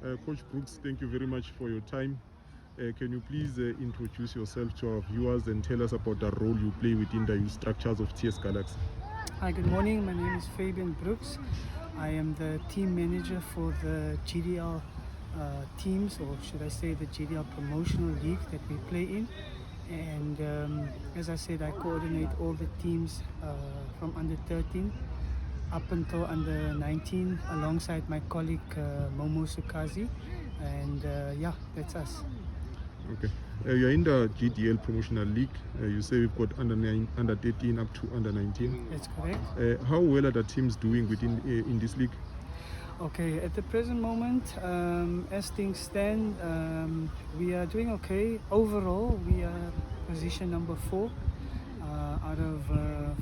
Coach Brooks, thank you very much for your time. Can you please introduce yourself to our viewers and tell us about the role you play within the youth structures of TS Galaxy? Hi, good morning. My name is Fabian Brooks. I am the team manager for the GDL teams, or should I say the GDL promotional league that we play in. And as I said, I coordinate all the teams from under 13 up until under 19 alongside my colleague Momo Sukazi. And yeah, that's us. Okay. You're in the GDL promotional league. You say we've got under 13 up to under 19. That's correct. How well are the teams doing within in this league? Okay, at the present moment, as things stand, we are doing okay. Overall, we are position number 4 out of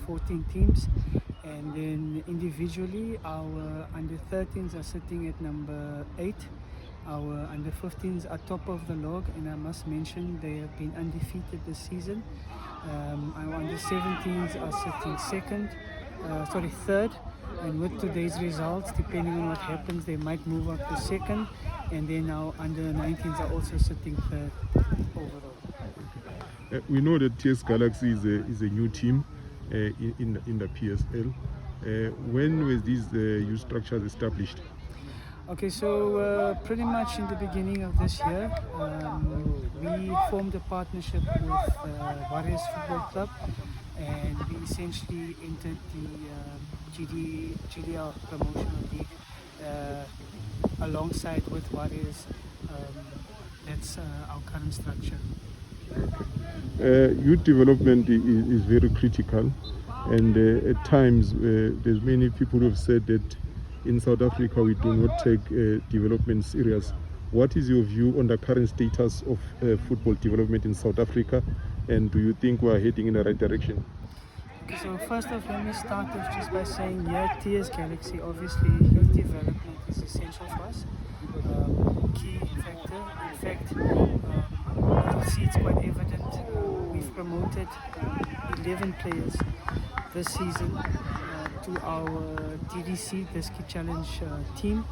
14 teams. And then individually, our under 13s are sitting at number 8. Our under 15s are top of the log, and I must mention they have been undefeated this season. Our under 17s are sitting third. And with today's results, depending on what happens, they might move up to second. And then our under 19s are also sitting third overall. We know that TS Galaxy is a new team in the PSL. When was these youth structures established? Okay, so pretty much in the beginning of this year, we formed a partnership with Warriors Football Club, and we essentially entered the GDL promotional league alongside with Warriors. That's our current structure. Youth development is very critical, and at times there's many people who have said that in South Africa we do not take development serious. What is your view on the current status of football development in South Africa, and do you think we are heading in the right direction? Okay, so first off, let me start off just by saying, yeah, TS Galaxy, obviously youth development is essential for us. Key factor. In fact, you'll see it's quite evident. We've promoted 11 players this season to our DDC, Disky Challenge team,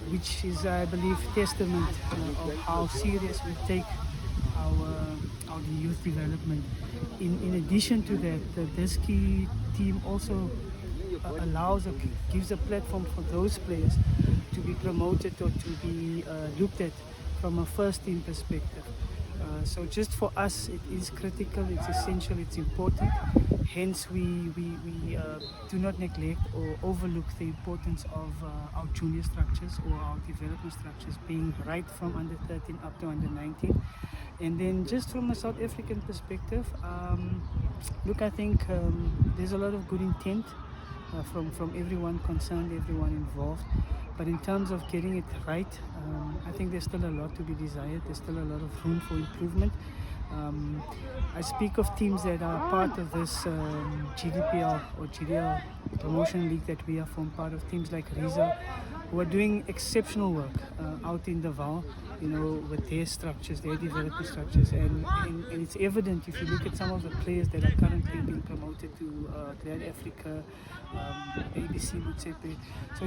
which is, I believe, testament of how serious we take our youth development. In addition to that, the Disky team also allows or gives a platform for those players to be promoted or to be looked at from a first team perspective. So just for us, it is critical, it's essential, it's important. Hence, we do not neglect or overlook the importance of our junior structures or our development structures being right from under 13 up to under 19. And then just from a South African perspective, look, I think there's a lot of good intent from everyone concerned, everyone involved. But in terms of getting it right, I think there's still a lot to be desired. There's still a lot of room for improvement. I speak of teams that are part of this GDPL or GDL promotion league that we are from, part of teams like Riza, who are doing exceptional work out in the Val, with their structures, their development structures. And it's evident if you look at some of the players that are currently being promoted to Glad Africa, ABC Mutsepe. So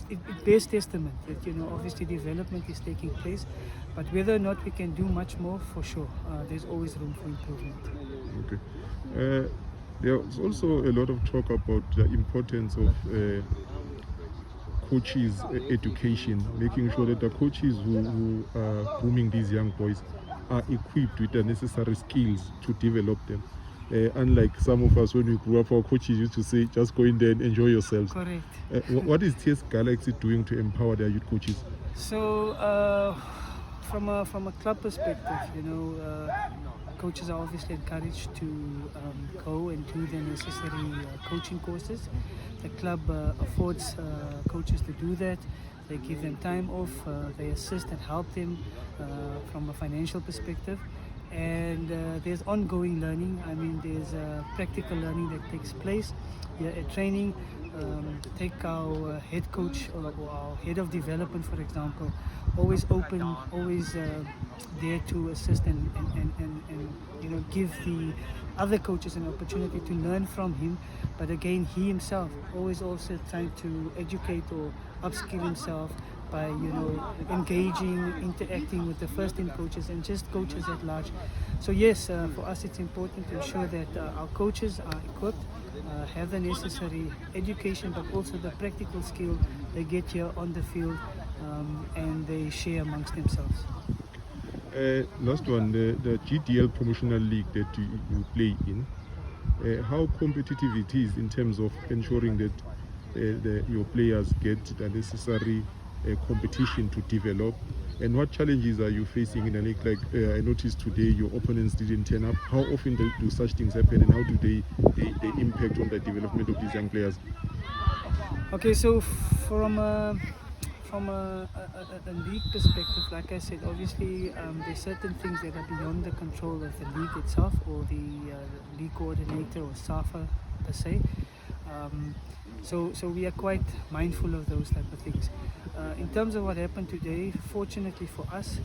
it bears testament that, obviously development is taking place, but whether or not we can do much more, for sure, there's always room for improvement. Okay. There's also a lot of talk about the importance of coaches' education, making sure that the coaches who are grooming these young boys are equipped with the necessary skills to develop them. Unlike some of us, when we grew up, our coaches used to say, just go in there and enjoy yourselves. Correct. What is TS Galaxy doing to empower their youth coaches? So, from a club perspective, coaches are obviously encouraged to go and do the necessary coaching courses. The club affords coaches to do that. They give them time off, they assist and help them from a financial perspective. And there's ongoing learning. I mean, there's practical learning that takes place here at training. Take our head coach or our head of development, for example, always open, always there to assist and give the other coaches an opportunity to learn from him. But again, he himself always also trying to educate or upskill himself by engaging, interacting with the first team coaches and just coaches at large. So yes, for us it's important to ensure that our coaches are equipped, have the necessary education, but also the practical skill they get here on the field, and they share amongst themselves. Last one, the GDL promotional league that you play in, how competitive it is in terms of ensuring that your players get the necessary competition to develop, and what challenges are you facing in a league like I noticed today your opponents didn't turn up? How often do such things happen, and how do they impact on the development of these young players? Okay, so from a league perspective, like I said, obviously there's certain things that are beyond the control of the league itself or the league coordinator or SAFA per se. So we are quite mindful of those type of things. In terms of what happened today, fortunately for us,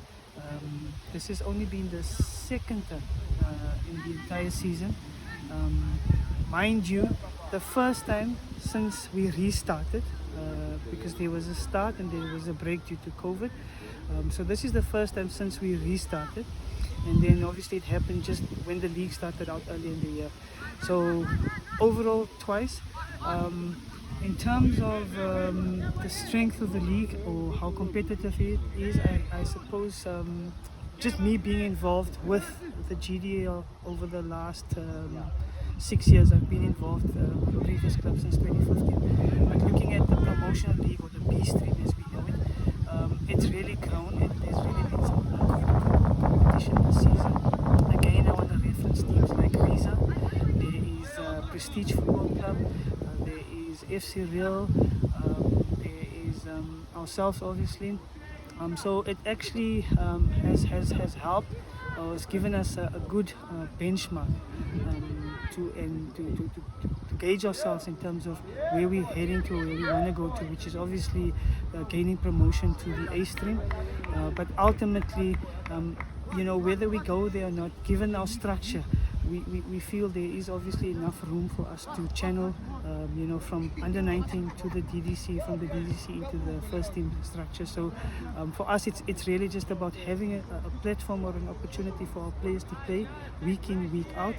this has only been the second time in the entire season. Mind you, the first time since we restarted, because there was a start and there was a break due to COVID. So this is the first time since we restarted, and then obviously it happened just when the league started out early in the year. So overall twice. In terms of the strength of the league or how competitive it is, I suppose just me being involved with the GDL over the last 6 years. I've been involved with the previous club since 2015. But looking at the promotional league or the B stream as we know it, it's really grown and there's really been some good competition this season. Again, I want to reference teams like Riza. There is Prestige Football Club. There is FC Real. There is ourselves, obviously. So it actually has helped. It's given us a good benchmark to gauge ourselves in terms of where we're heading to, where we want to go to, which is obviously gaining promotion to the A stream. But ultimately, whether we go there or not, given our structure, we feel there is obviously enough room for us to channel, from under 19 to the DDC, from the DDC into the first team structure. So for us, it's really just about having a platform or an opportunity for our players to play week in, week out.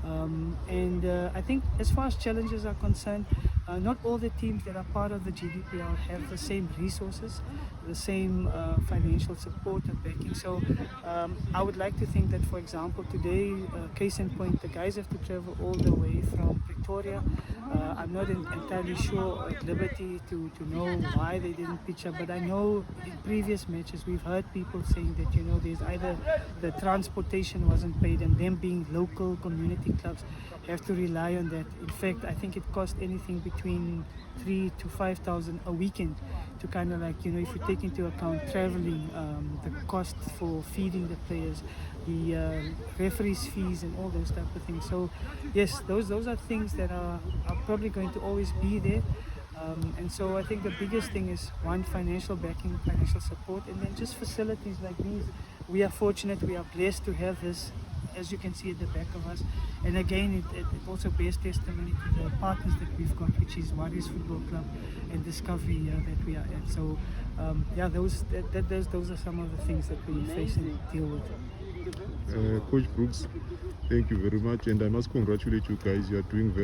And I think as far as challenges are concerned, not all the teams that are part of the GDPR have the same resources, the same financial support and backing. So I would like to think that, for example, today, case in point, the guys have to travel all the way from Pretoria. I'm not entirely sure at liberty to know why they didn't pitch up, but I know in previous matches we've heard people saying that there's either the transportation wasn't paid, and them being local community clubs have to rely on that. In fact, I think it cost anything between 3,000 to 5,000 a weekend to kind of if you take into account traveling, the cost for feeding the players, the referees' fees and all those type of things. So yes, those are things that are probably going to always be there. And so I think the biggest thing is, one, financial backing, financial support, and then just facilities like these. We are fortunate, we are blessed to have this, as you can see at the back of us. And again, it also bears testimony to the partners that we've got, which is Warriors Football Club and Discovery that we are at. So those are some of the things that we face and deal with. Coach Brooks, thank you very much, and I must congratulate you guys. You are doing very